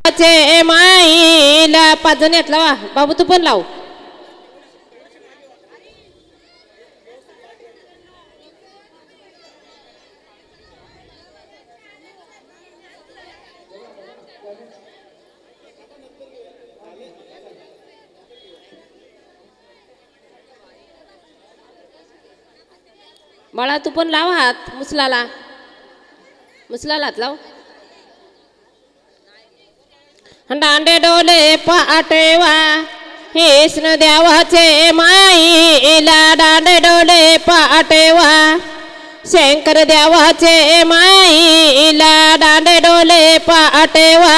चे माईला 5 जण आहेत लावा बाबू तू पण लाव बाळा तू पण लाव हात मुसलाला हात लाव दांडे डोले पाटेवा कृष्ण देवाचे माईला दांडे डोले पाटेवा शंकर देवाचे माईला दांडे डोले पाटेवा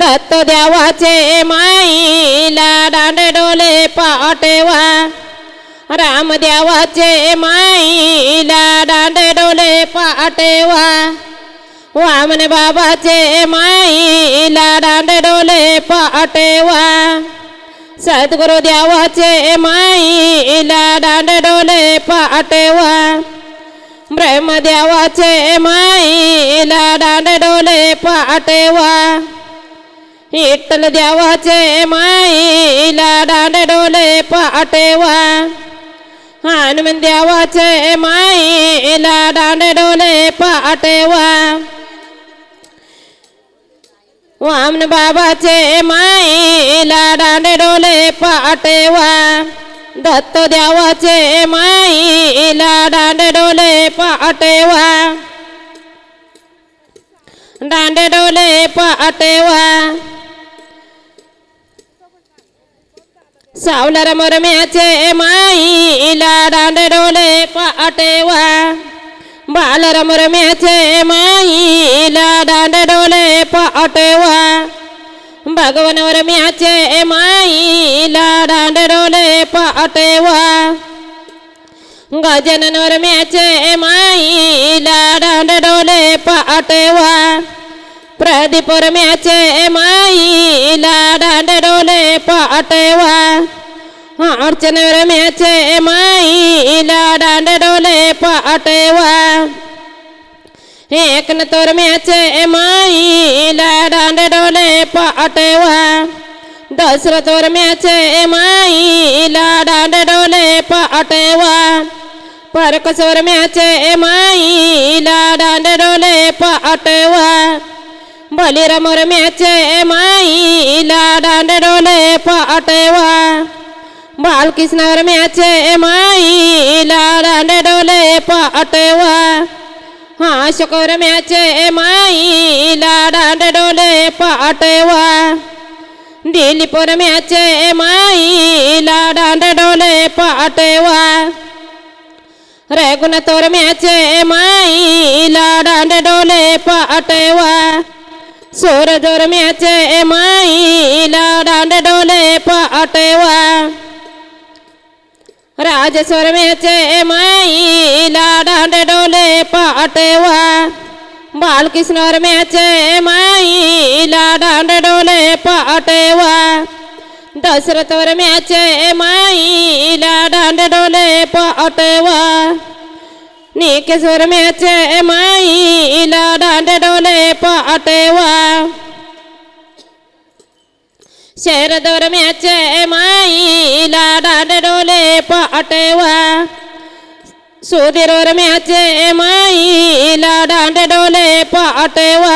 दत्त देवाचे माईला दांडे डोले पाटेवा राम देवाचे माईला दांडे डोले पाटेवा वामन बाबाचे माईला दांडे डोले पाटेवा सद्गुरु देवाचे माईला दांडे डोले पाटेवा ब्रह्म देवाचे माईला दांडे डोले पाटेवा विठ्ठल देवाचे माईला दांडे डोले पाटेवा हनुमान देवाचे माईला दांडे डोले पाटेवा वामन बाबाचे माईला दांडे डोले पाटेवा दत्त देवाचे माईला दांडे डोले पाटेवा दांडे डोले पाटेवा सावलार मोरम्याचे माईला दांडे डोले पाटेवा बालर मोरम्याचे माईला दांडे डोले पाटेवा भगवान मोरम्याचे माईला दांडे डोले पाटेवा गजानन मोरम्याचे माईला दांडे डोले पाटेवा प्रदीप मोरम्याचे माईला दांडे डोले पाटेवा अर्चन मोरम्याचे माईला दांडे डोले पाटेवा एकनाथ मोरम्याचे माईला दांडे डोले पाटेवा दशरथ मोरम्याचे माईला दांडे डोले पाटेवा परकस मोरम्याचे माईला दांडे डोले पाटेवा बलिराम मोरम्याचे माईला दांडे डोले पाटेवा बालकृष्ण मोरम्याचे माईला दांडे डोले पाटेवा अशोक मोरम्याचे माईला दांडे डोले पाटेवा दिलीप मोरम्याचे माईला दांडे डोले पाटेवा रघुनाथ मोरम्याचे माईला दांडे डोले पाटेवा सूरज मोरम्याचे माईला दांडे डोले पाटेवा राजेश मोरम्याचे माईला दांडे डोले पाटेवा बालकृष्ण मोरम्याचे माईला दांडे डोले पाटेवा दशरथ मोरम्याचे माईला दांडे डोले पाटेवा निकेश मोरम्याचे माईला दांडे डोले पाटेवा शरद मोरम्याचे माईला दांडे डोले पाटेवा सुधीर मोरम्याचे माईला दांडे डोले पाटेवा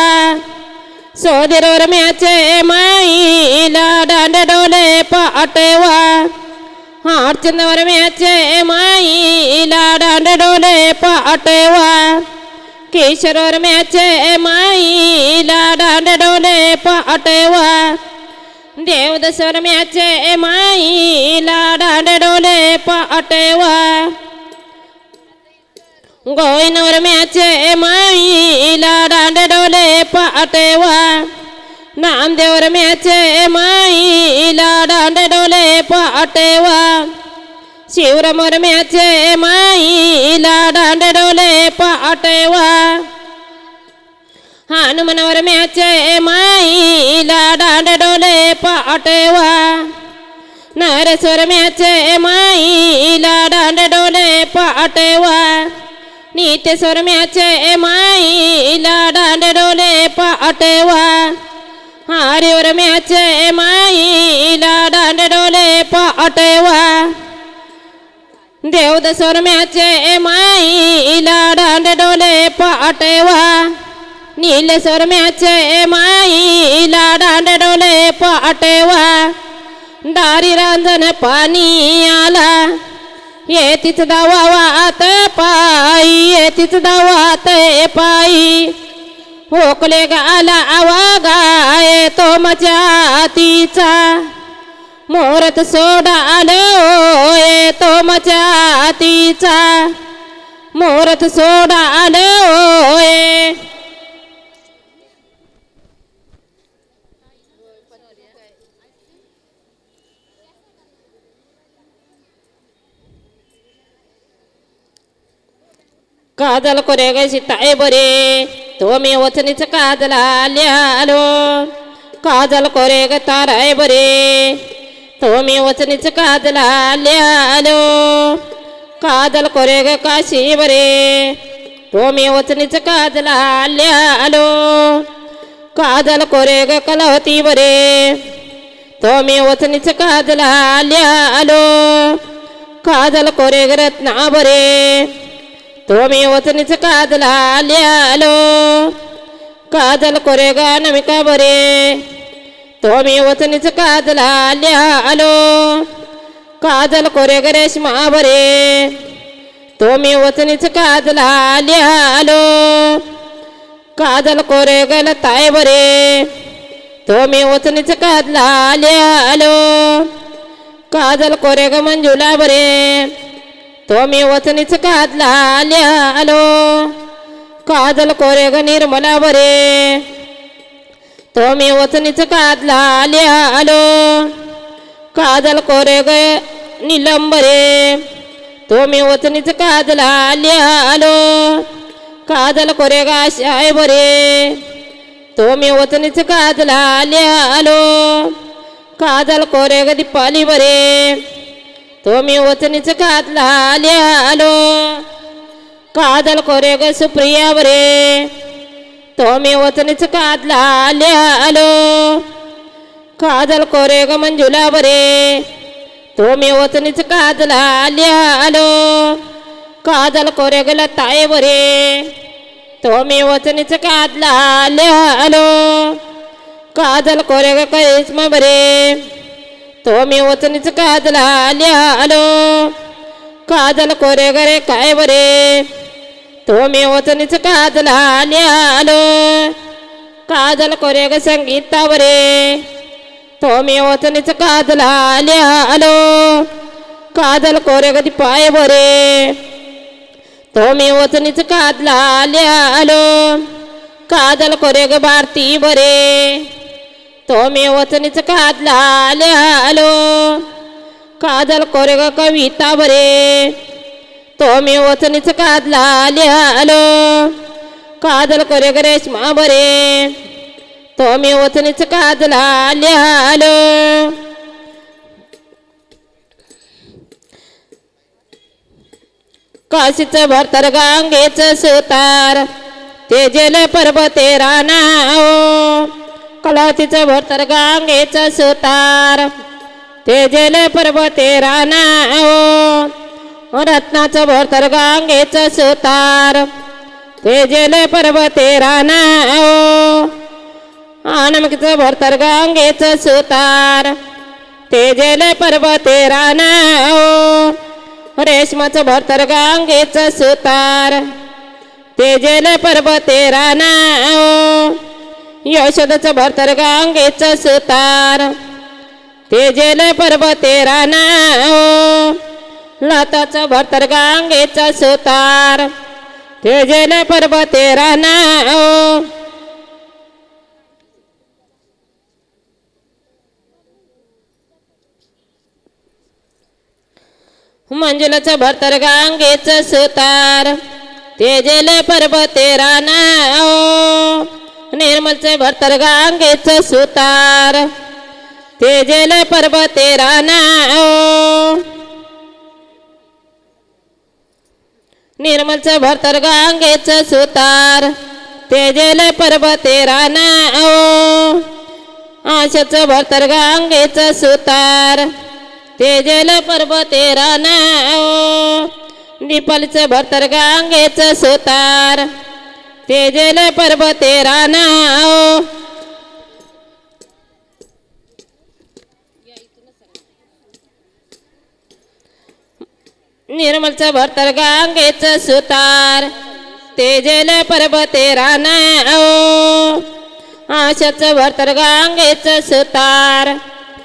सुधीर मोरम्याचे माईला दांडे डोले पाटेवा अर्चन मोरम्याचे माईला दांडे डोले पाटेवा किशोर मोरम्याचे माईला दांडे डोले पाटेवा देवदास मोरम्याचे माईला दांडे डोले पाटेवा गोविंद मोरम्याचे माईला दांडे डोले पाटेवा नामदेव मोरम्याचे माईला दांडे डोले पाटेवा शिवराम मोरम्याचे माईला दांडे डोले पाटेवा हनुमान मोरम्याचे माईला दांडे डोले पाटेवा नरेश मोरम्याचे माईला दांडे डोले पाटेवा नितेश मोरम्याचे माईला दांडे डोले पाटेवा हरिवर म्याचे माईला दांड डोले पाटवा देवदसर म्याचे माईला दांड डोले पाटवा नीलेश्वर म्याचे माईला दांड डोले पाटवा दारी रांजण पाणी आला येतीच दावात पायी येतीच दावात पायी होकले गाला आवागाय तो मचातीचा मोरत सोडालो तो मचातीचा मोरत सोडालो काजल करे ग सीताय बरे तो मी वचनीच काजल आलो काजल करे ग ताराय बरे तो मी वचनीच काजल आलो काजल करे ग काशी बरे तो मी वचनीच काजल आलो काजल करे ग कलवती बरे तो मी वचनीच काजल आलो काजल करे ग रत्ना बरे तो मी वचनीच काजल आलो काजल करे ग नमिका बरे तो मी वचनीच काजल आलो काजल करे ग रेशमा बरे तो मी वचनीच काजल आलो काजल करे ग लताय बरे तो मी वचनीच काजल आलो काजल करे ग मंजुला बरे तो मी वचनीच काजल आलो काजल करे ग निर्मला बरे तो मी वचनीच काजल आलो काजल करे ग नीलम बरे तो मी वचनीच काजल आलो काजल करे ग आशाय बरे तो मी वचनीच काजल आलो काजल करे ग दीपाली बरे तो मी वचनीच काजल आलो काजल करे ग सुप्रिया बरे तो मी वचनीच काजल आलो काजल करे ग मंजुला बरे तो मी वचनीच काजल आलो काजल करे ग लताय बरे तो मी वचनीच काजल आलो काजल करे ग करिश्मा बरे तो मी वचनीच काजल आलो काजल करे ग रे काय बरे तो मी वचनीच काजल आलो काजल करे ग संगीता बरे तो मी वचनीच काजल आलो काजल करे ग दीपाय बरे तो मी वचनीच काजल आलो काजल करे ग भारती बरे तो मी वचनीच काजल आलो काजल करे ग कविता बरे तो मी वचनीच काजल आलो काजल करे ग रेशमा बरे तो मी वचनीच काजल आलो काशीच भरतर गांगेच सुतार तेजेल पर्वते रानाओ कलातीचं भरतर गांगेच सुतार तेजेल पर्वते रानाओ रत्नाचं भरतर गांगेच सुतार तेजेल पर्वते रानाओ आनमकीचं भरतर गांगेच सुतार तेजेल पर्वते रानाओ रेशमाचं भरतर गांगेच सुतार तेजेल पर्वते रानाओ यशोदाचं भरतर गांगेच सुतार तेजेल पर्वते रानाओ लताचं भरतर गांगेच सुतार तेजेल पर्वते रानाओ मंजुलाचं भरतर गांगेच सुतार तेजेल पर्वते रानाओ निर्मलचं भरतर गांगेच सुतार तेजेल पर्वते रानाओ निर्मलचं भरतर गांगेच सुतार तेजेल पर्वते रानाओ आशाचं भरतर गांगेचं सुतार तेजेल पर्वते रानाओ निपलचं भरतर गांगेचं सुतार तेजेल पर्वते रानाओ निर्मलचं भरतर गांगेचं सुतार तेजेल पर्वते रानाओ आशाचं भरतर गांगेचं सुतार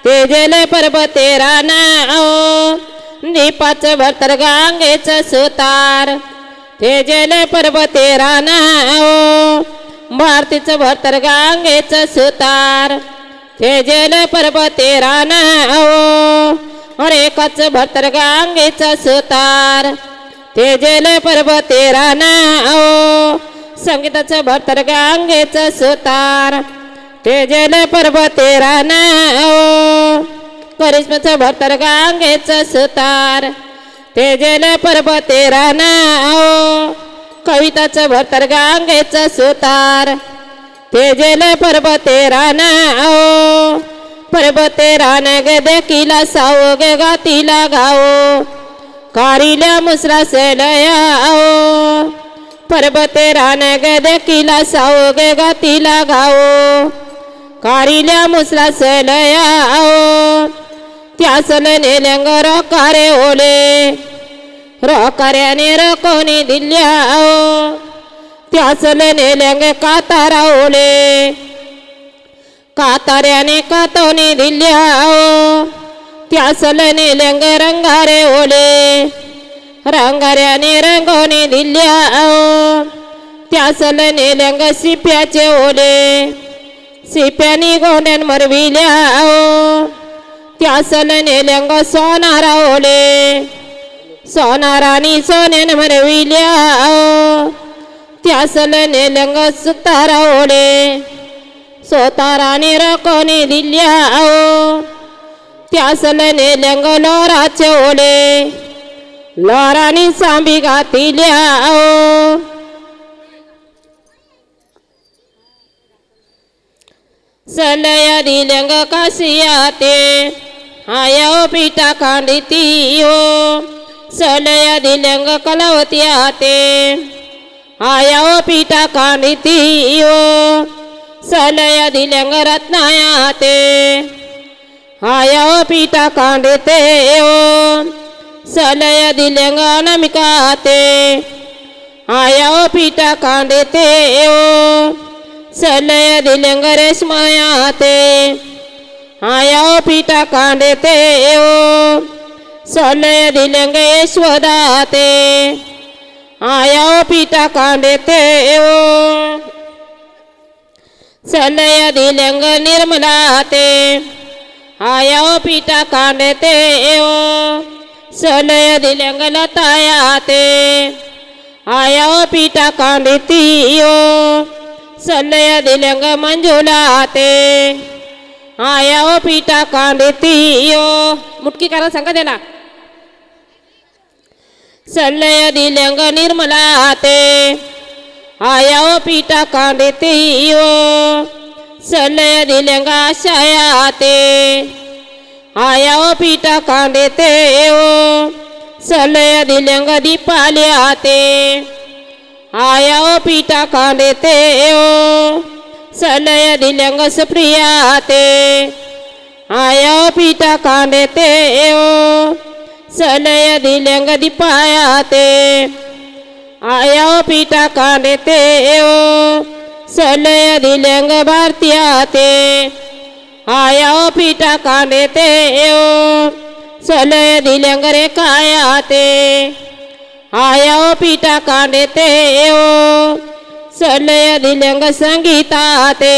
तेजेल पर्वते रानाओ दीपाचं भरतर गांगेचं सुतार तेजेल पर्वते रानाओ भारतीचं भरतर गांगेचं सुतार तेजेल पर्वते रानाओ रेखाचं भरतर गांगेचं सुतार तेजेल पर्वते रानाओ संगीताचं भरतर गांगेचं सुतार तेजेल पर्वते रानाओ करिश्माचं भरतर गांगेचं सुतार तेजेल पर्वते रानाओ कविताचं भरतर गांगेचं सुतार तेजेल पर्वते रानाओ पर्वते रान गे देखीला साओ गे गातीला गाओ कारिल्या मुसरा सेलयाओ पर्वते रान गे देखीला साओ गे गातीला गाओ कारिल्या मुसरा सेलयाओ त्यासल नेल्यांग रोकारे ओले रोकाऱ्याने रकोनी दिल्याओ त्यासल नेल्यांग कातारा ओले काताऱ्याने कातोनी दिल्याओ त्यासल नेल्यांग रंगारे ओले रंगाऱ्याने रंगोनी दिल्याओ त्यासल नेल्यांग सिप्याचे ओले सिप्यानी गोंड्यान मरविल्याओ त्यासल नेल्यांग सोनारा ओले सोनारानी सोन्यान मरविल्याओ त्यासल नेल्यांग सुतारा ओले सोतारानी रकोनी दिल्याओ त्यासल नेल्यांग लोराचे ओले लोरानी सांबी घातिल्याओ सलया दिल्यांग कासियाते आया पिठा खांडितीयो सलया दिल्यांग कलावत्याते आया पिठा खांडितीयो सलया दिल्यांग रत्नायाते आया पिठा खांडितेयो सलया दिल्यांग अनामिकाते आया पिठा खांडितेयो सलया दिल्यांग रेशमायाते आया पिठा खांडितेयो सलया दिल्यांग यशोदाते आया पिठा खांडितेयो सलया दिल्यांग निर्मलाते आया पिठा खांडितेयो सलया दिल्यांग लतायाते आया पिठा खांडितीयो सलया दिल्यांग मंजुलाते आया पिठा खांडितीयो मुटकी करा सांगा त्याला सलया दिल्यांग निर्मलाते आया पिठा खांडितीयो सलया दिल्यांग आशायाते आया पिठा खांडितेयो सलया दिल्यांग दीपाल्याते आया पिठा खांडितेयो सलया दिल्यांग सुप्रियाते आया पिठा खांडितेयो सलया दिल्यांग दीपायाते आया पिठा खांडितेयो सलया दिल्यांग भारतीयाते आया पिठा खांडितेयो सलया दिल्यांग रेखायाते आया पिठा खांडितेयो सलया दिल्यांग संगीताते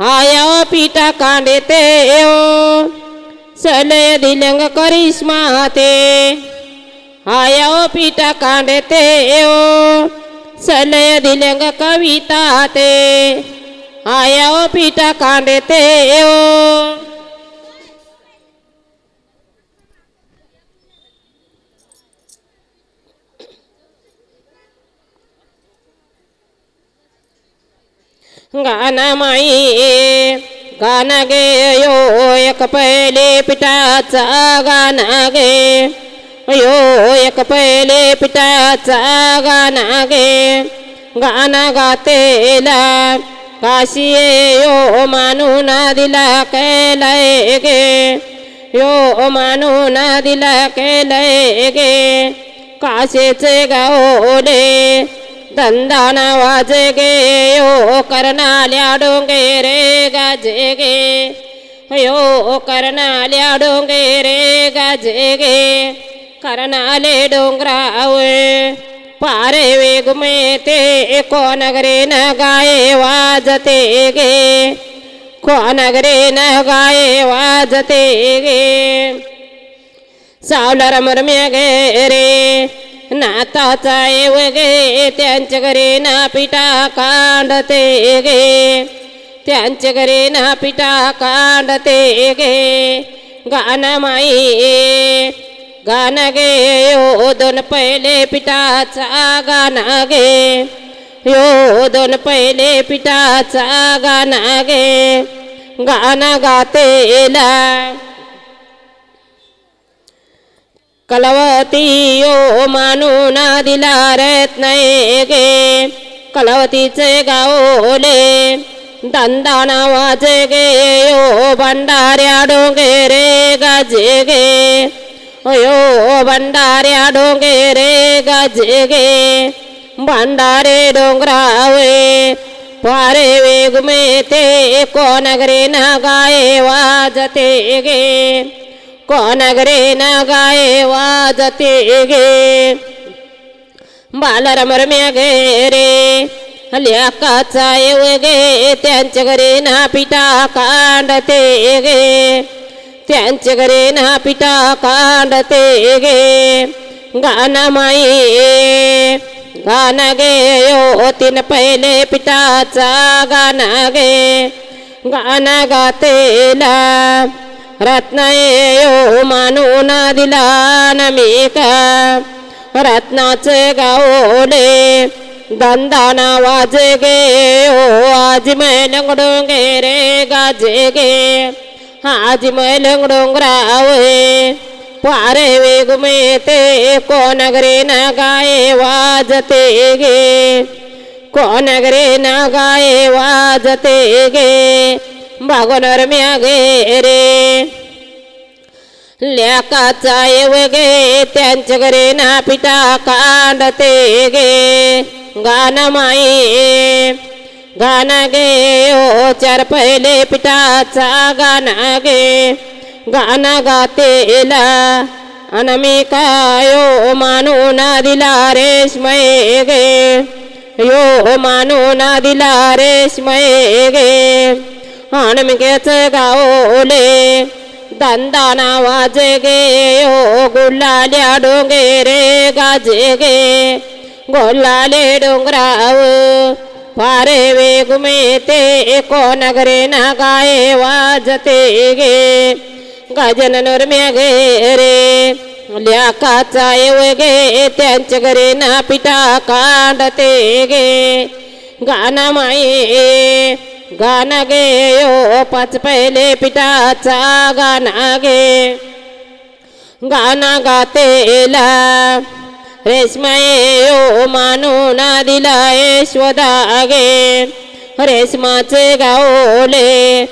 आया पिठा खांडितेयो सलया दिल्यांग करिश्माते आया पिठा खांडितेयो सलया दिल्यांग कविताते आया पिठा खांडितेयो गाना माई गाणं गे यो एक पहिले पिठाचा गाणं गे यो एक पहिले पिठाचा गाणं गे गाणं गातेला काशी यो मानून दिला केलय गे यो मानून दिला केलय गे काशीचे गावले दंदाना वाजे गे यो कर्णाल्या डोंगे रे गाजे गे यो कर्णाल्या डोंगे रे गाजे गे कर्णाले डोंगरावे पारे वेग में ते कोनगरे न गाये वाजते गे कोनगरे न गाये वाजते गे सावला रमरम्या गे रे नाताचा येव गे त्यांच्या घरी ना पिठा कांडते गे त्यांच्या घरी ना पिठा कांडते गे गाणं माई गाणं गे यो दोन पहिले पिठाचा गाणं गे यो दोन पहिले पिठाचा गाणं गे गाणं गातेला कलवती यो मानून दिला रत्न गे कलवतीचे गावले दंदाना वाजे गे यो भंडाऱ्या डोंगे रे गाजे गे यो भंडाऱ्या डोंगे रे गाजे गे भंडारे डोंगरावे पारे वेग में ते कोनगरे न गाये वाजते गे कोनगरे न गाये वाजते गे बालरमरम्या गे रे लेकाचा येव गे त्यांच्या घरी ना पिठा कांडते गे त्यांच्या घरी ना पिठा कांडते गे गाणं माई गाणं गे यो तीन पहिले पिठाचा गाणं गे गाणं गातेला रत्न यो मानून दिला नमिका रत्नाचे गावले दंदाना वाजे गे ओ आज मैं लंगडोंगे रे गाजे गे आज मैं लंगडोंगरावे पारे वेग में ते कोनगरे न गाये वाजते गे कोनगरे न गाये वाजते गे बागोनरम्या गे रे लेकाचा येव गे त्यांच्या घरी ना पिठा कांडते गे गाणं माई गाणं गे ओ चार पहिले पिठाचा गाणं गे गाणं गातेला अनमिका यो मानून दिला रेशमय गे यो मानून दिला रेशमय गे अनमिकेचे गावले दंदाना वाजे गे यो गुलाल्या डोंगे रे गाजे गे गोलाले डोंगराव पारे वेग में ते कोनगरे न गाये वाजते गे गजननोरम्या गे रे लेकाचा येव गे त्यांच्या घरी ना पिठा कांडते गे गाणं माई गाणं गे यो पाच पहिले पिठाचा गाणं गे गाणं गातेला रेशमाये यो मानून दिला यशोदा गे रेशमाचे गावले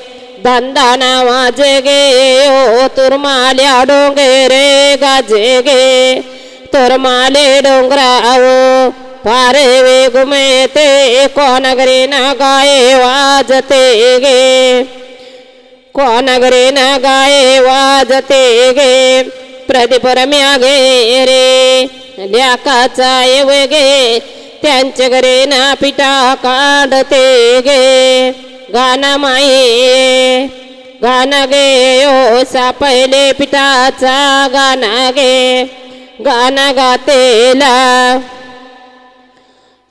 दंदाना वाजे गे यो तुरमाल्या डोंगे रे गाजे गे तुरमाले डोंगराव पारे वेग में ते कोनगरे न गाये वाजते गे कोनगरे न गाये वाजते गे प्रदीपरम्या गे रे लेकाचा येव गे त्यांच्या घरी ना पिठा कांडते गे गाणं माई गाणं गे यो सा पहिले पिठाचा गाणं गे गाणं गातेला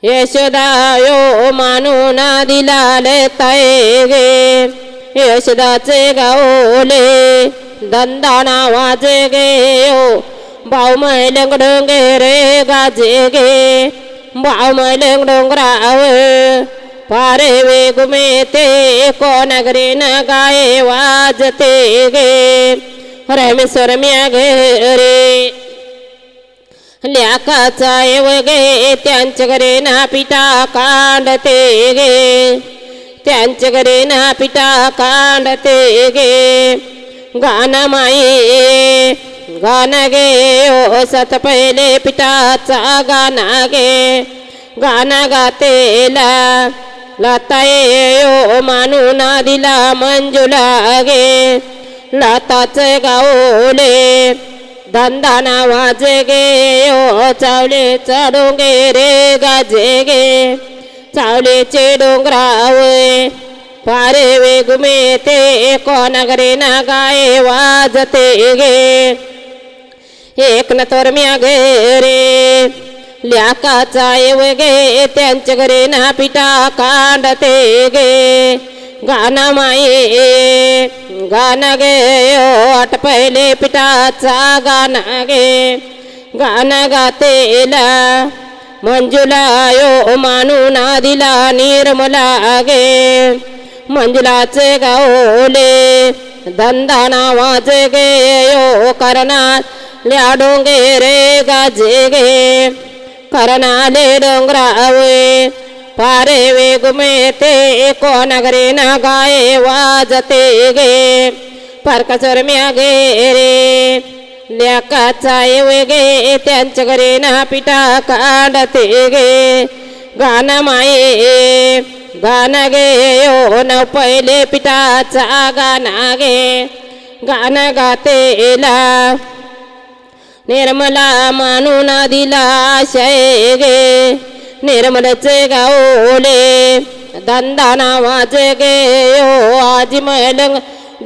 यशोदा यो मानून दिला लेताय गे यशोदाचे गावले दंदाना वाजे गे यो भाऊ मैलंग डोंगे रे गाजे गे भाऊ मैलंग डोंगराव पारे वेग में ते को नगरे न गाये वाजते गे रामेश्वर म्या गे रे ल्याकाचा गे त्यांच्या घरे ना पिता कांडते गे त्यांच्या घरे ना पिता कांडते गे गाना माई गाना गे ओ सत पहिले पिताचा गाना गे गाना गातेला लताये ओ मानू ना दिला मंजुला गे लताचे गावले धंदाना वाजे गे ओ चावले चढोंगे रे गाजे गे चावलेचे डोंगरावे पारे वेग में ते कोणागरे ना गाये वाजते गे एक न तर म्या गे रे ल्याकाचा गे त्यांच्या घरे ना पिता कांडते गे गाना माई गाना गे ओ आठ पहिले पिताचा गाना गे गाना गातेला मंजुला यो मानू ना दिला निर्मला गे मंजुलाचे गावले धंदा नावाचे गे यो करना ल्या डोंगे रे गाजे गे करनाले डोंगरावे पारे वेग में ते कोणागरे ना गाये वाजते गे परकसर म्या गे रे ल्याकाचा गे त्यांच्या घरे ना पिता कांडते गे गाना माये गाना गे ओ न पहिले पिताचा गाना गे गाना गातेला निर्मला मानू ना दिला आशय गे निर्मलचे गावले धंदा नावाचे गे ओ आजी मलंग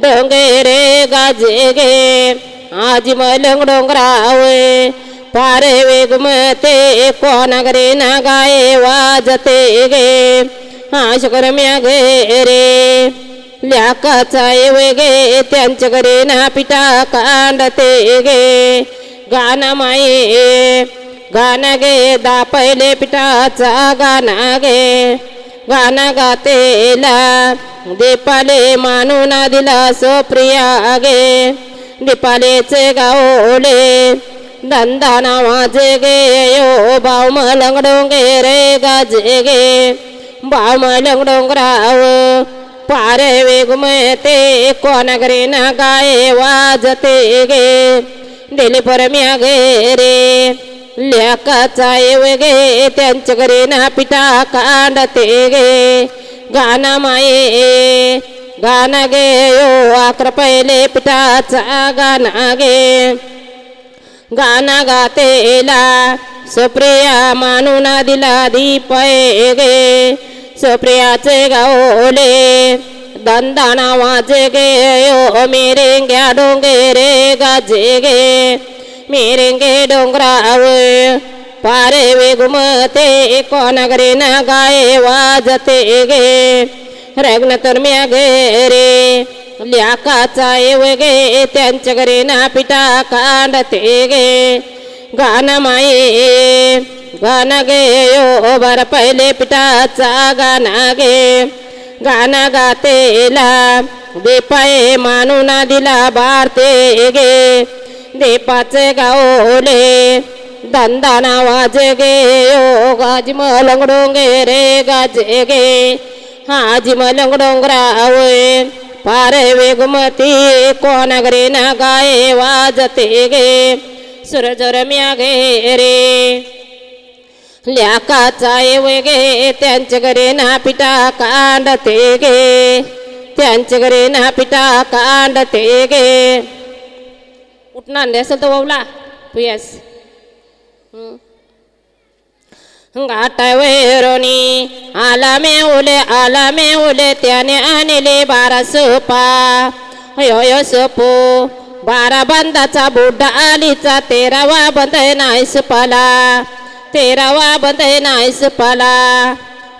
डोंगे रे गाजे गे आजी मलंग डोंगरावे पारे वेग मते कोणागरे ना गाये वाजते गे आशकर म्या गे रे ल्याकाचा गे त्यांच्या घरे ना पिता कांडते गे गाना माये गाना गे दा पहिले पिठाचा गाना गे गाना गातेला दीपाले मानू ना दिला सोप्रिया गे दीपालेचे गावले धंदा नावाचे गे यो भाव मलंग डोंगे रे गाजे गे भाव मलंग डोंगराव पारे वेग में ते कोणागरे ना गाये वाजते गे दिली पर म्या गे रे ल्याकाचा गे त्यांच्या घरे ना पिता कांडते गे गाना माये गाना गे यो आकर पहिले पिताचा गाना गे गाना गातेला सुप्रिया मानू ना दिला दीपय गे सुप्रियाचे गावले धंदा नावाचे गे ओ मेरेंग्या डोंगे रे गाजे गे मेरेंगे डोंगरावे पारे वेग मते कोणागरे ना गाये वाजते गे रग्न तर म्या गे रे ल्याकाचा गे त्यांच्या घरे ना पिता कांडते गे गाना माये गाना गे यो बर पहिले पिताचा गाना गे गाना गातेला दीपाये मानू ना दिला भारते गे दीपाचे गावले धंदा नावाचे गे यो गाजी मलंग डोंगे रे गाजे गे हाजी मलंग डोंगरावे पारे वेगमती कोणागरे ना गाये वाजते गे सुरजोर म्या गे रे ल्याकाचा गे त्यांच्या घरे ना पिता कांडते गे त्यांच्या घरे ना पिता कांडते गे उठणं आणले असेल तर वावला पियास घाटावरोनी आला मे ओले त्याने आणले 12 सोपा यो सोपो 12 बंदाचा बुड्डा आलीचा 13वा बंद नाही सुपाला 13वा बंद नाही सुपाला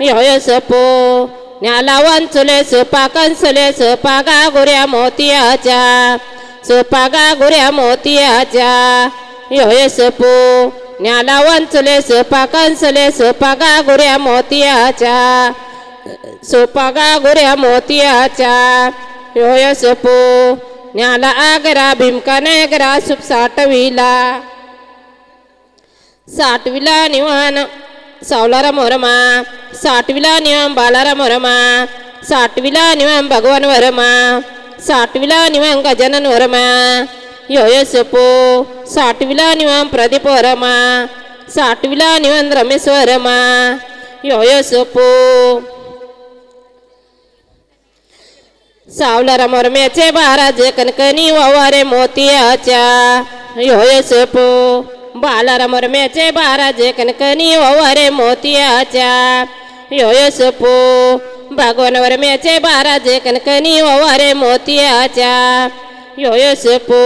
यो सोपो न्याला वंचुले सोपा कंसले सोपा गागुऱ्या मोतियाच्या सोपा गागुऱ्या मोतियाच्या यो सोपो न्याला वंचले सोपा कंसले सोपा गागुऱ्या मोतियाच्या सोपागा गोऱ्या मोतियाच्या योय सोपो न्याला आगरा भीमकाने गरा सुप साठविला निवान सावलारा मोरमा साठविला निवाम बालारा मोरमा साठविला निवाम भगवान वरमा साठविला निवाम गजानन वरमा योय सोपो साठविला निवाम प्रदीप वरमा साठविला निवाम रमेश वरमा योय सोपो सावलारा मोरम्याचे महाराज कणकणी वावारे मोतियाच्या योय सोपो बालारा मोरम्याचे महाराज कणकणी वावारे मोतियाच्या योय सोपो भगवान वरम्याचे महाराज कणकणी वावारे मोतियाच्या योय सोपो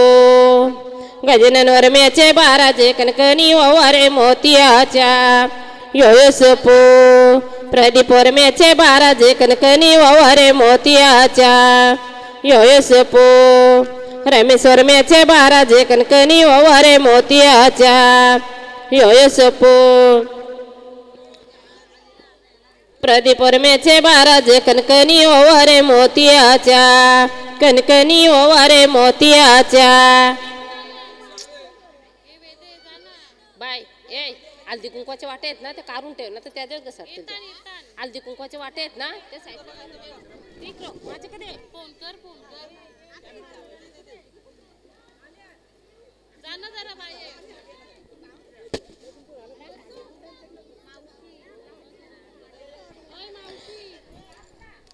गजानन वरम्याचे महाराज कणकणी वावारे मोतियाच्या योय सोपो प्रदीप वरम्याचे महाराज कणकणी वावारे मोतियाच्या योय सोपो रमेश वरम्याचे महाराज कणकणी वावारे मोतियाच्या योय सोपो प्रदीप वरम्याचे महाराज कणकणी वावारे मोतियाच्या कणकणी वावारे मोतियाच्या बाय ए हल्दी कुंकवाचे वाटे आहेत ना ते काढून ठेव ना तर त्याच्याच घसरतील हल्दी कुंकवाचे वाटे आहेत ना ते साईडला माझ्याकडे फोन कर जा ना जरा बाई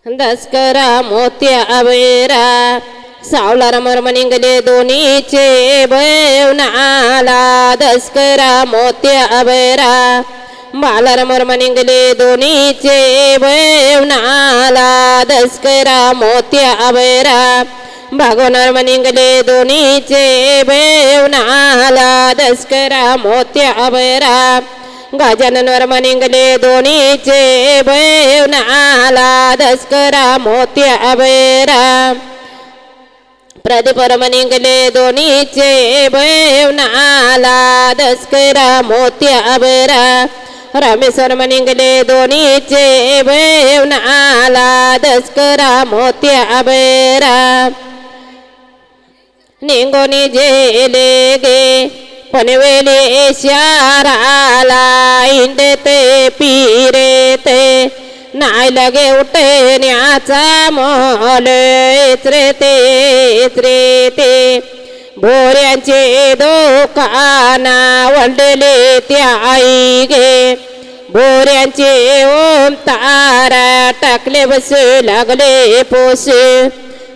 दसकरा मोत्या अवेरा सावलारा मरमनिंगले दोन्हीचे भयवनाला दसकरा मोत्या अवेरा बालारा मरमनिंगले दोन्हीचे भयवनाला दसकरा मोत्या अवेरा भगवान मनिंगले दोन्हीचे भयवनाला दसकरा मोत्या अवेरा गजानन वरमनिंगले दोन्हीचे भयवनाला दसकरा मोत्या अवेरा प्रदीप वरमनिंगले दोन्हीचे भयवनाला दसकरा मोत्या अवेरा रमेश वरमनिंगले दोन्हीचे भयवनाला दसकरा मोत्या अवेरा निंगोनी जेले गे पनवेले शाराला इंडते पीरेते नाय लगे उठण्याचा मोल त्रेते भोऱ्यांचे दुकाना वळले त्या आई गे भोऱ्यांचे ओम तारा टाकले बसू लागले पोस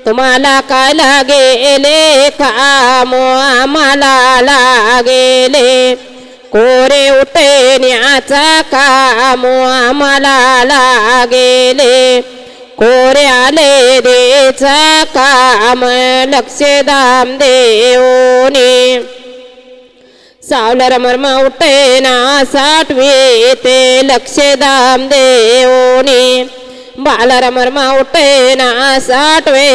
तुम्हाला काय लागेले काम आम्हाला लागेले कोरे उठण्याचा काम आम्हाला लागेले कोरे आले देचा काम लक्ष दाम देऊनी सावलारा मर्मा उठेना साठवे ते लक्ष दाम देऊनी बालारा मर्मा उठेना साठवे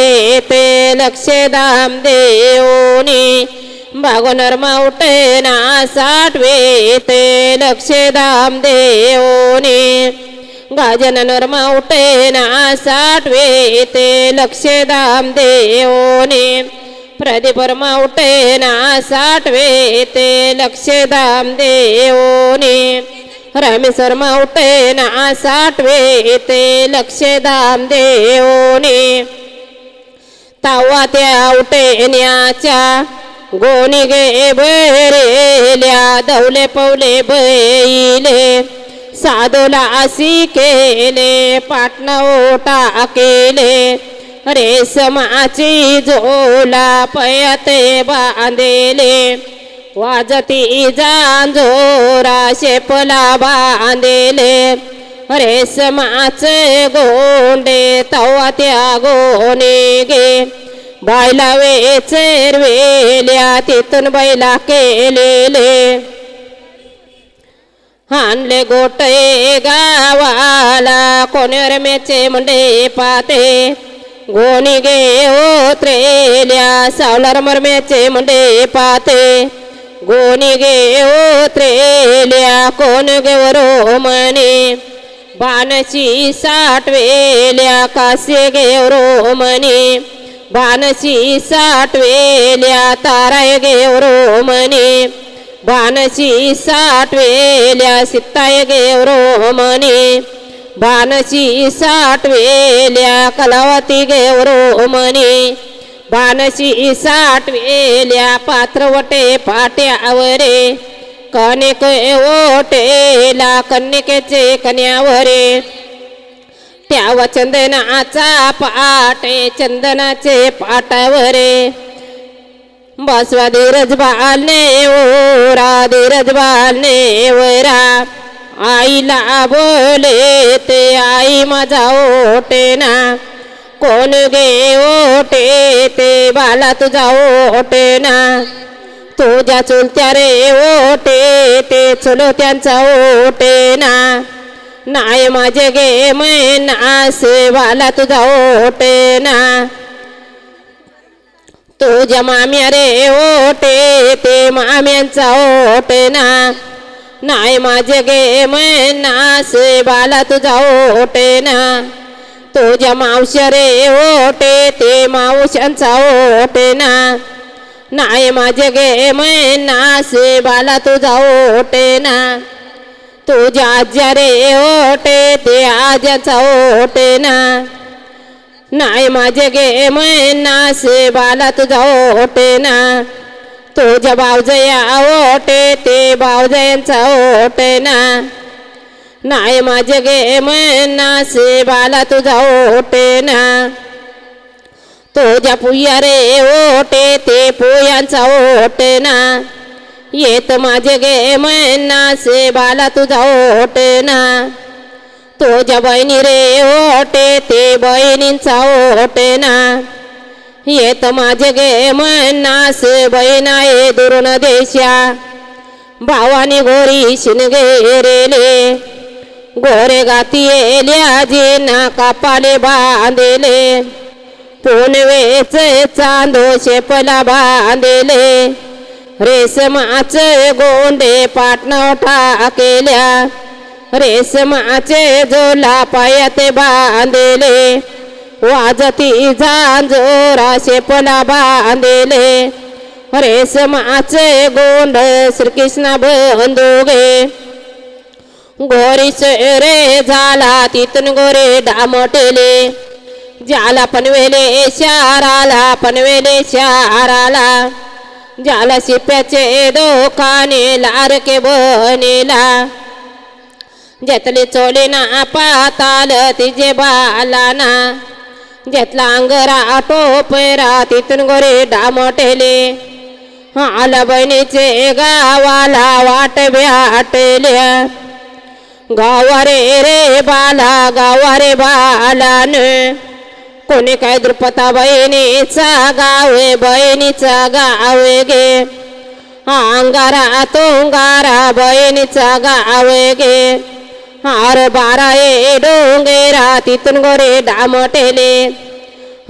ते लक्ष दाम देऊनी भागोनरमा उठेना साठवे ते लक्ष दाम देऊनी गजाननमा उठेना साठवे ते लक्ष दाम देऊनी प्रदीप वर्मा उठेना साठवे ते लक्ष दाम देऊनी रमेश वर्मा उठेना साठवे ते लक्ष दाम देऊनी तावा त्या उठेण्याच्या गोणी गे बरेल्या दौले पवले बैले साधूला असी केले पाटणा ओटा केले रेशमाची झोला पयते बांधेले वाजती जांजोरा शेपला बांधेले रेशमाचे गोंडे तवा त्या गोणी गे बायला वेचेरवेल्या तिथून बैला केलेले हानले गोटे गावाला कोणीवर मेचे मुंडे पाते गोणी गे ओत्रेल्या सावलार मरमेचे मुंडे पाते गोणी गे ओत्रेल्या कोण गे वरो म्हणे बाणशी साठवेल्या कासे घेवरो म्हणे बाणशी साठवेल्या ताराय घेवरो म्हणे बाणशी साठवेल्या सीताय घेवरो म्हणे बाणशी साठवेल्या कलावती घेवरो म्हणे बाणशी साठवेल्या पात्रवटे पाट्यावरे कणिक ओटेला कन्यकेचे कन्यावरे त्याव चंदनाचा पाटे चंदनाचे पाटावरे बसवा धीरज बालने ओरा धीरज बालने वरा आईला बोले ते आई माझा ओटे ना कोण गे ओटे ते बाला तुझा ओटे ना तुझ्या चुलत्या रे ओटे ते चुलत्यांचा ओटे ना नाय माझे गे मैना से बाला तुझा ओटे ना तुझ्या माम्या रे ओटे ते माम्यांचा ओटे ना नाय माझे गे मैना से बाला तुझा ओटे ना तुझ्या मावश्या रे ओटे ते मावश्यांचा ओटे ना नाय माझे गे मैना से बाला तुझा ओटे ना तुझ्या आज्या रे ओटे ते आज्याचा ओटे ना नाय माझे गे मैना से बाला तुझा ओटे ना तुझ्या बावजया ओटे ते बावजयांचा ओटे ना नाय माझे गे मैना से बाला तुझा ओटे ना तुझ्या पुया रे ओटे ते पुयांचा ओटे ना येत माझे गे मैना से बाला तुझा ओटे ना तुझ्या बहिणी रे ओटे ते बहिणींचा ओटे ना येत माझे गे मैना से बहिणा ये दुरून देशा भावानी गोरी शिनगेरेले गोरे गाती येल्या जिना कापाले बांधले पुनवेचे चांदो शेपला बांधले रेशमाचे गोंडे पाटणा टाकेल्या रेशमाचे झोला पायात बांधले वाजती झांजोरा शेपला बांधले रेशमाचे गोंड श्रीकृष्ण बंधुगे गोरी रे झाला तिथून गोरे डामटेले ज्याला पनवेले शाराला पनवेले शाराला ज्याला शिप्याचे दोकाने लारके बनेला जेतले चोले ना पाताल तिजे बालाना जेतला अंगरा टोपेरा तिथून गोरे डामटेले आला बहिणीचे गावाला वाट भेटल्या गावारे रे बाला गावारे बालान कोणी काय द्रुपदा बहिणीचा गावे बहिणीचा गावे गे अंगारा तोंगारा बहिणीचा गावे गे हार बारा ये डोंगेरा तिथून गोरे डामटेले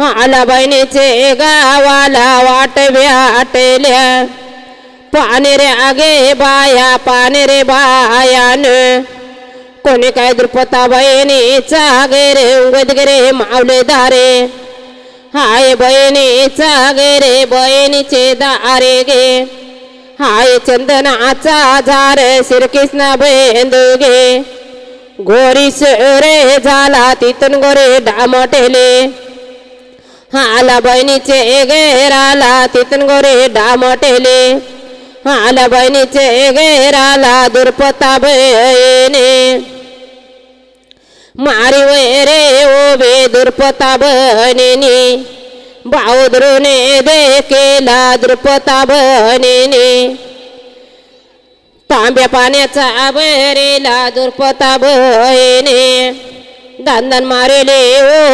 आला बहिणीचे गावाला वाट भेटल्या पानेरे आगे बाया पानेरे बायान कोणी काय द्रुपदा बहिणीचा गेरे उगत गेरे मावले दारे हाय बहिणीचा गेरे बहिणीचे दारे गे हाय चंदनाचा झार श्रीकृष्ण बेंदुगे गोरी रे झाला तिथून गोरे डामटेले आला बहिणीचे गेराला तिथून गोरे डामटेले आला बहिणीचे गेराला द्रुपदा बहिणी मारी रे ओबे द्रुपदा बहिणी बाउद्रुने देखेला द्रुपदा बहिणी तांब्या पाण्याचा बरेला द्रुपदा बहिणी दांदन मारेले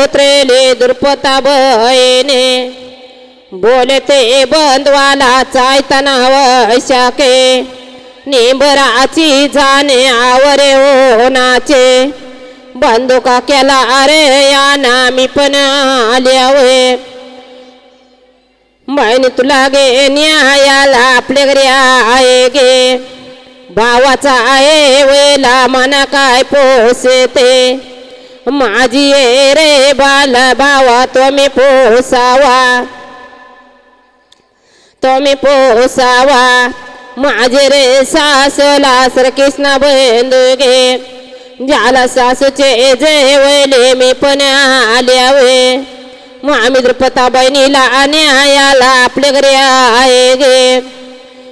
उतरेले द्रुपदा बहिणी बोलते बंदवाला चायतना वैशाखे निंबराची जाणे आवरे ओनाचे बंदुका केला अरे याना मी पण आल्यावे बहिणी तुला गे न्यायाला आपल्या घरी आहे गे भावाचा आहे वेला मना काय पोसते माझी ये रे बाला भावा तुम्ही पोसावा माझे रे सासला सर कृष्णा बंदुगे ज्याला सासूचे जेवले मी पण आल्यावे मामी द्रुपदा बहिणीला अन्यायाला आपल्या घरी आहे गे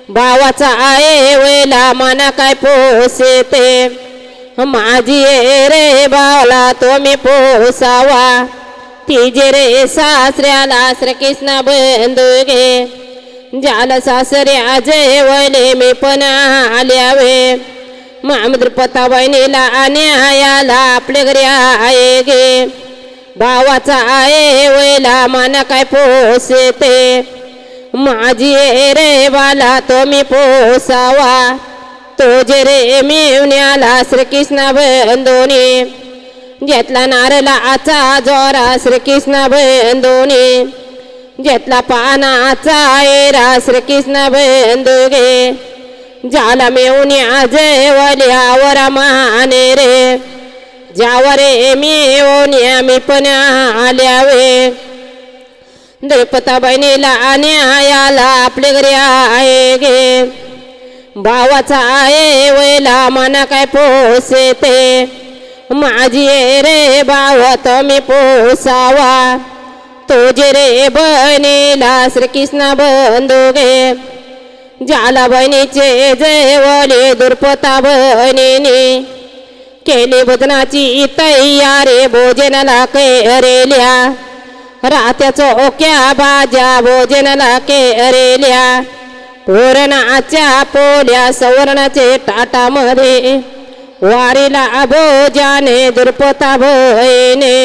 भावाचा आहे वेला मना काय पोसते माझी रे बावला तुम्ही पोसावा तिजे रे सासऱ्याला श्रीकृष्ण बंदुगे ज्याला सासऱ्या जेवले मी पण आल्यावे मामी द्रुपदा बहिणीला अन्यायाला आपल्या घरी आहे गे भावाचा आहे वेला मना काय पोसते माझी रे बाला तुम्ही पोसावा तो जे रे मिळवण्याला श्रीकृष्ण बंधोनी घेतला नारळाचा जोरा श्रीकृष्ण बंधोनी घेतला पानाचा एरा श्रीकृष्ण बंधुगे ज्याला मिळवण्या जेवल्यावर माने रे ज्यावरे मिळवण्या मी पण आल्यावे द्रुपदा बहिणीला अन्यायाला आपल्या घरी आहे गे भावाचा आहे वेला मना काय पोसते माझी रे भाव तुम्ही पोसावा तो जे रे बहिणीला श्रीकृष्ण बंधुगे ज्याला बहिणीचे जेवले द्रुपदा बहिणीने केली भोजनाची तयारी भोजनाला केलेल्या रात्या चोक्या भाज्या भोजनाला केलेल्या पुरणाच्या पोल्या सवर्णाचे ताटामध्ये वारीला भोजाने द्रुपदा बहिणे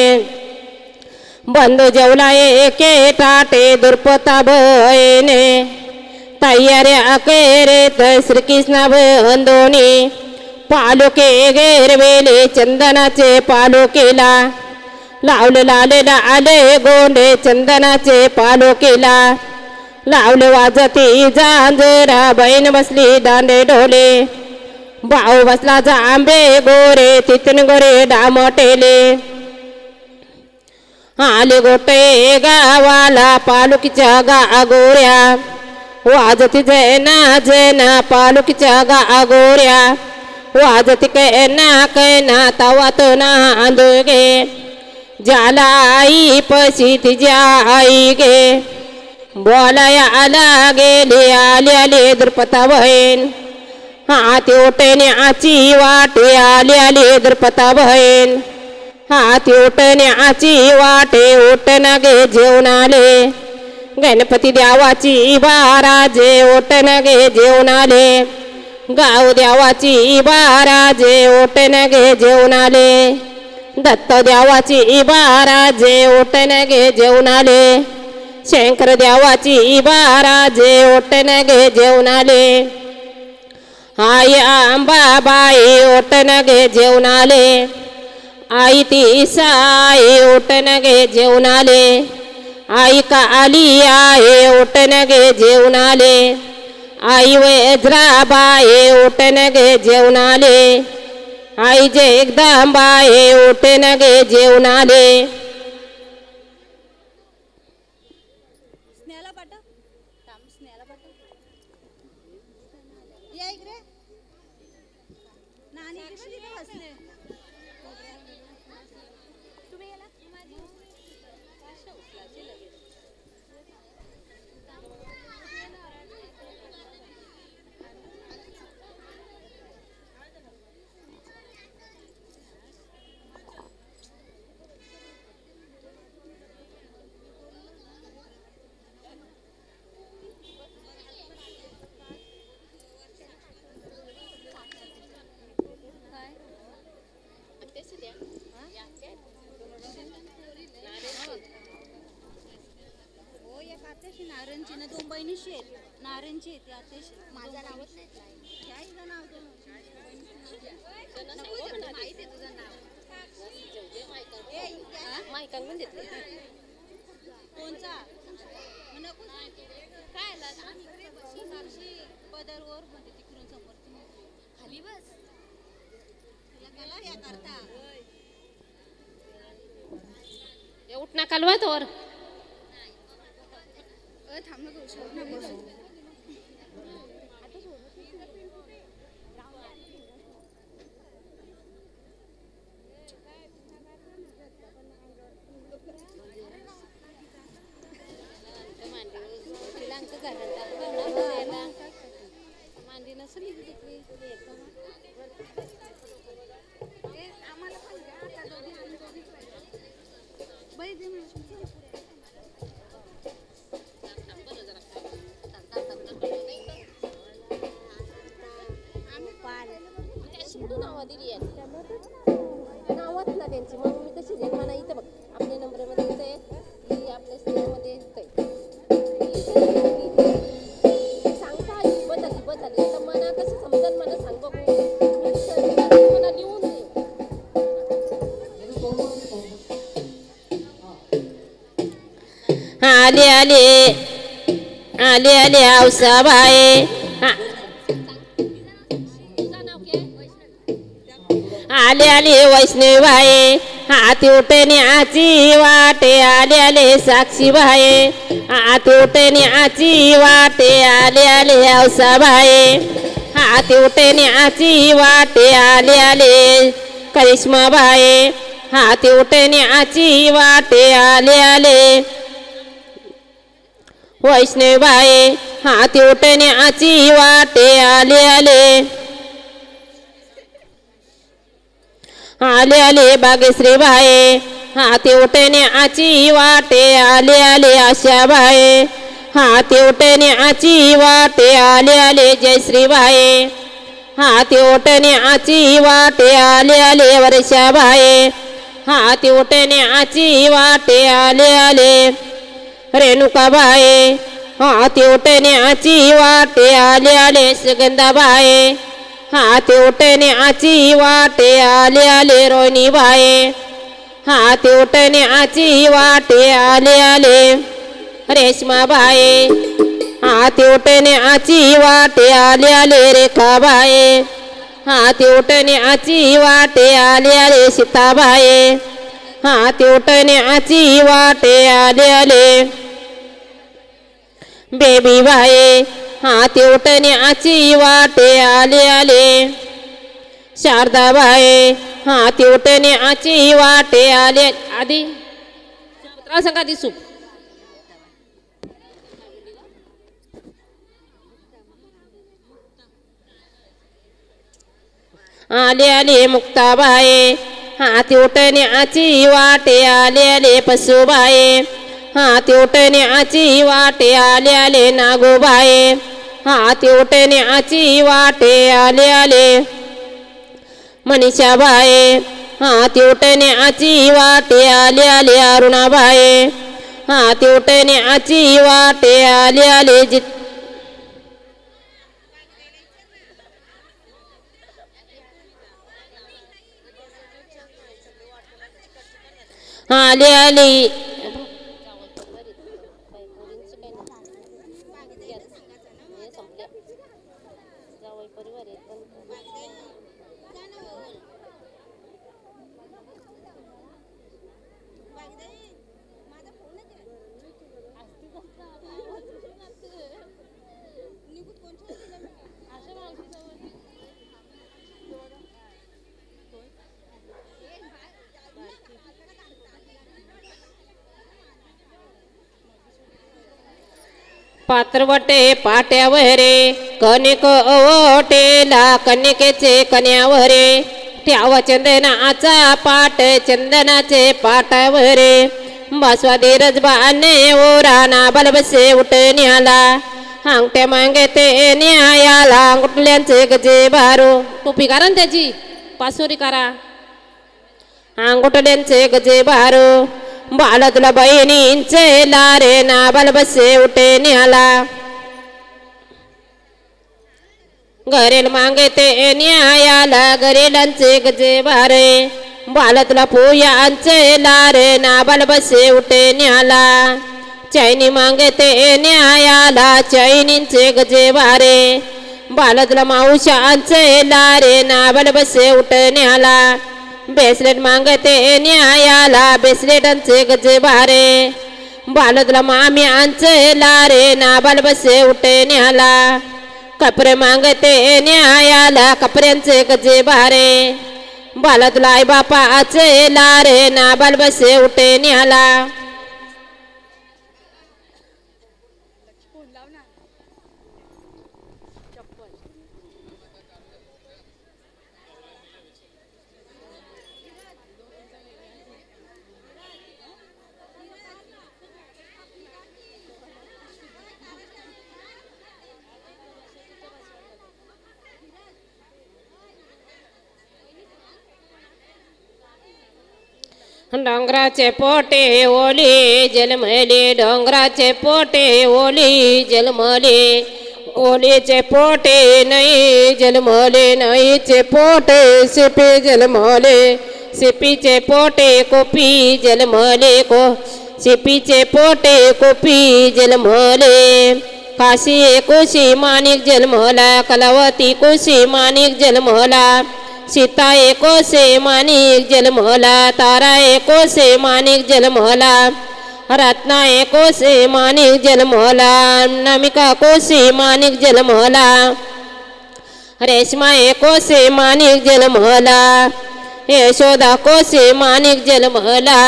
बंधू जेवला एके ताटे द्रुपदा बहिणे तयाऱ्या केरेत श्रीकृष्ण बंधोनी पालुके गेरवेले चंदनाचे पालुकेला लावले लालेला आले गोंडे चंदनाचे पालुकेला लावले वाजती जांजरा बहीण बसली दांडे डोले भाऊ बसला जांबे गोरे तिथून गोरे डामटेले आले गोटे गावाला पालुकीच्या गोऱ्या वाजती जेना जेना पालुकीच्या गोऱ्या वाजती कैना तवा तो नांदुगे ज्याला आई पशी तिच्या आई गे बोलाया आला गेले आले आले द्रुपदा बहीण हाती उठण्याची वाटे आले आले द्रुपदा बहीण हाती उठण्याची वाटे उठन गे जेवण आले गणपती देवाची बाराजे उठन गे जेवण आले गाव देवाची बाराजे उठन गे जेवण आले दत्त देवाची बाराजे उठन गे जेवण आले शंकर देवाची बाराजे उठन गे जेवण आले आई अंबाबाई उठन गे जेवण आले आई ती साई उठन गे जेवण आले आई काली आहे उठन गे जेवण आले आई वज्राबाई उठन गे जेवण आले आई जगदंबाई उठन गे जेवण आले उठना कालवा तोर नावात ना त्यांची मग मी तशी देईन मला इथं बघ आपल्या नंबरमध्ये येते ही आपल्या स्टेमध्ये येते सांगता बदलली तर मला कसं समजन मला सांग बघू मला लिहून दे आले आले आले आले औसाबाई आले आले वैष्णवीबाई हाती उठणे आची वाटे आले आले साक्षीबाई हाती उठणे आची वाटे आले आले औसाबाई हाती उठणे आची वाटे आले आले करिश्माबाई हाती उठणे आची वाटे आले आले वैष्णवीबाई हाती उठणे आची वाटे आले आले आले आले बागेश्रीबाई हाती उठणे आची वाटे आले आले आशाबाई हाती उठणे आची वाटे आले आले जयश्रीबाई हाती उठणे आची वाटे आले आले वर्षाबाई हाती उठणे आची वाटे आले आले रेणुकाबाई हाती उठणे आची वाटे आले आले सुगंधाबाई हाती उठणे आची वाटे आले आले रोहिणीबाई हाती उठणे आची वाटे आले आले रेश्माबाई हाती उठणे आची वाटे आले आले रेखाबाई हाती उठणे आची वाटे आले आले सीताबाई हाती उठणे आची वाटे आले आले बेबीबाई हाती उठणे आची वाटे आले आले शारदाबाई हाती उठणे आची वाटे आले आधी सांगा दिसू आले आले मुक्ताबाई हाती उठणे आची वाटे आले आले पशुबाई हाती उठणे आची वाटे आले आले नागोबाई हाती उठणे आची वाटे आले आले मनीषाबाई हाती उठणे आची वाटे आले आले अरुणाबाई हाती उठणे आची वाटे आले आले आले आले पात्रवटे पाट्यावरे कणिक ओटेला कणिकेचे कन्यावरे ठ्याव चंदनाचा पाट चंदनाचे पाटावरे बासवादी रजबाने ओराना बलबसे उठण्याला अंगठ्या मागे ते न्यायाला अंगुठल्यांचे गजे बारो टोपी करा ना त्याची पासोरी करा अंगुठल्यांचे गजे बारो बाळतला बहिणींचे लारे ना बलबसे उठण्याला घरेल मागे ते न्यायाला घरेलांचे गजे बारे बाळतला पुयांचे लारे ना बलबसे उठण्याला चैनी मागे ते न्यायाला चैनींचे गजे बारे बालदला मावशांचे लारे ना बल बसे उठण्याला बेसलेट मागते न्यायाला बेसलेटांचे गजे भारे बालदला माम्यांचे लारे ना बल बसे उठण्याला कपडे मागते न्यायाला कपड्यांचे गजे भारे बालदला आई बापाचे लारे ना बल बसे उठण्याला डोंगराचे पोटे ओली जलमली डोंगराचे पोटे ओली जलमली ओलीचे पोटे नाही जलमले नाहीचे पोटे सिपी जलमले सिपीचे पोटे कोपी जलमले को सिपीचे पोटे कोपी जलमले काशी कोशी माणिक जलमला कलावती कोशी माणिक जलमला सीता एकोसे माणिक जलमला तारा एकोसे माणिक जलमला रत्ना एकोसे माणिक जलमला नमिका कोसे माणिक जलमला रेशमा एकोसे माणिक जलमला यशोदा कोसे माणिक जलमला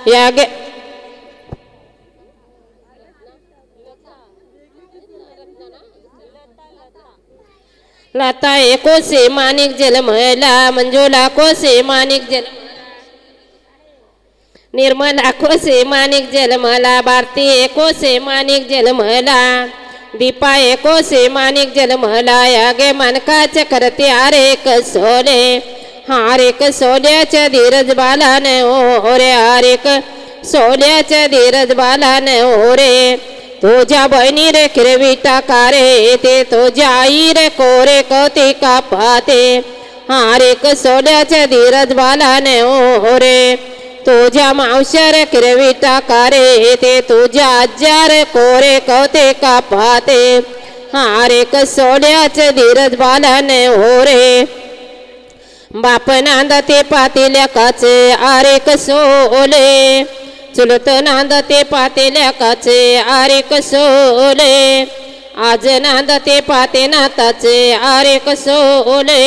यागे लता एकोसे माणिक जलमला मंजुला कोसे माणिक जल निर्मला कोसे माणिक जलमला भारती एकोसे माणिक जलमला दीपा एकोसे माणिक जलमला यागे मनकाचे करते आरे कसोले हारे कसोल्याच्या धीरज बालाने ओरे हारे सोल्याच्या धीरज बालाने ओरे तुझ्या बहिणी रे किरविटा कारे ते तुझ्या आई रे कोरे कौतिका पाते हारे कसोल्याच्या धीरज बालाने ओरे तुझ्या मावश्या रे किरविटा कारे ते तुझ्या आज्या रे कोरे कौतिका पाते हारे कसोल्याचे धीरज बालाने ओरे बाप नांदते पातेल्या काचे आरे कसोले चुलत नांदते पातेल्या काचे आरे कसोले आज नांदते पाते नाताचे आरे कसोले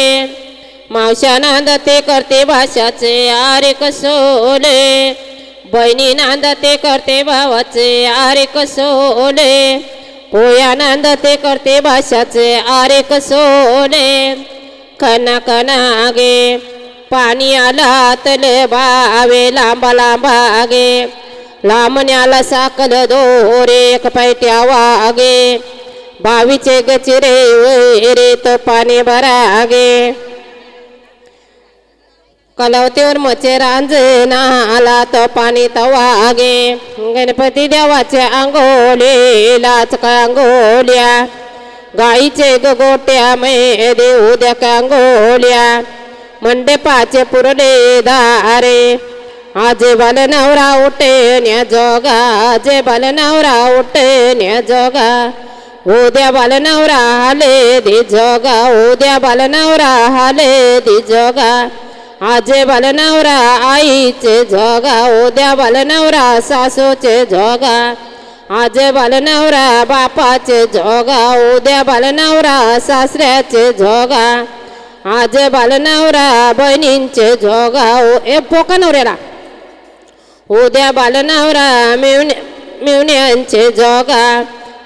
मावशा नांदते करते भाषाचे आरे कसोले बहिणी नांदते करते भावाचे आरे कसोले पोया नांदते करते भाषाचे आरे कसोले कना कना गे पाणी आला तले बावे लांबा लांबा गे लांबण्याला साकल दोरे कपायट्या वागे बावीचे गचिरे रे तो पाणी भरा गे कलवतेवर मचे रांजना आला तो पाणी तवा गे गणपती देवाचे अंगोले लाच का अंगोल्या गाईचे गोट्या मै देऊ द्या कांगोल्या मंडपाचे पुरले दारे आजे बाल नवरा उठे न्या जोगा आजे बाल नवरा उठे न्या जोगा उद्या बाल नवरा हाले दे जोगा उद्या बाल नवरा हाले दे जोगा आजे बाल नवरा आईचे जोगा उद्या बाल नवरा सासूचे जोगा आज बालनवरा बापाचे जोगा उद्या बालनवरा सासऱ्याचे जोगा आज बालनवरा बहिणींचे जोगा ए पोका नवऱ्याला उद्या बालनवरा मिवण्यांचे जोगा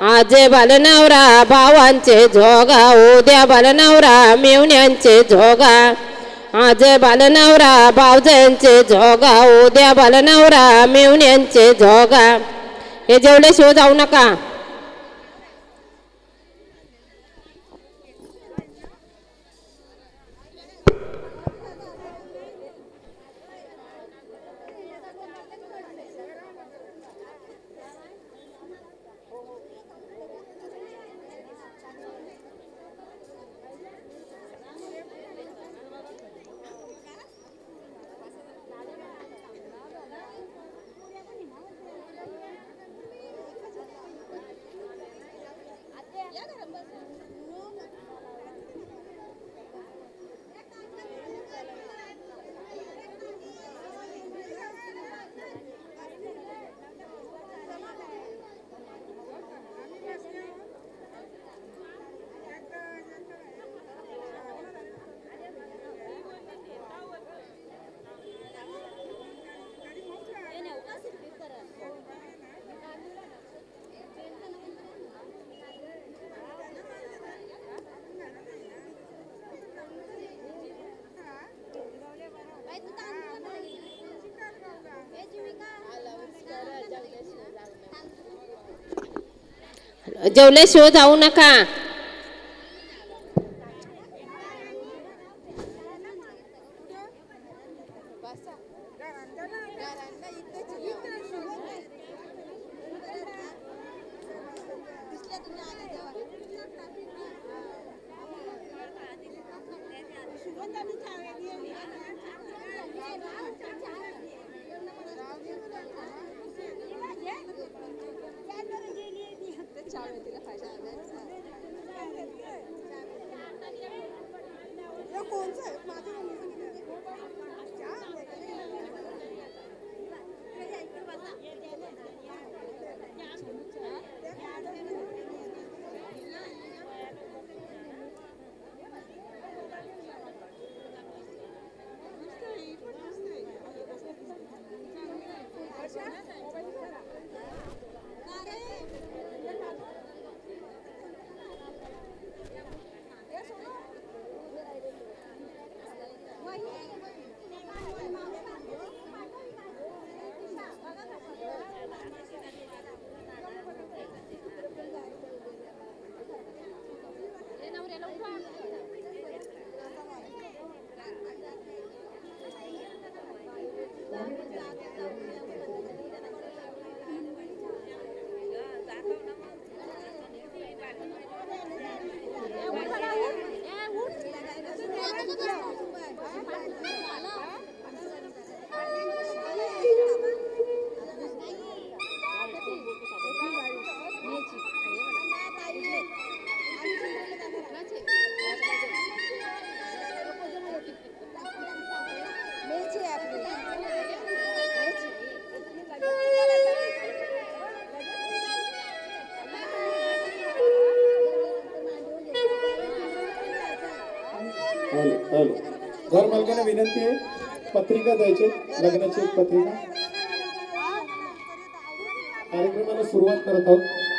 आज बालनवरा भावांचे जोगा उद्या बालनवरा मिवण्यांचे जोगा आज बालनवरा भावजांचे जोगा उद्या बालनवरा मिवण्यांचे जोगा हे जेवल्याशिवाय जाऊ नका जेवल्याशिवाय जाऊ नका. हॅलो घर मालकांना विनंती आहे पत्रिका द्यायची लग्नाची एक पत्रिका कार्यक्रमाला सुरुवात करत आहोत.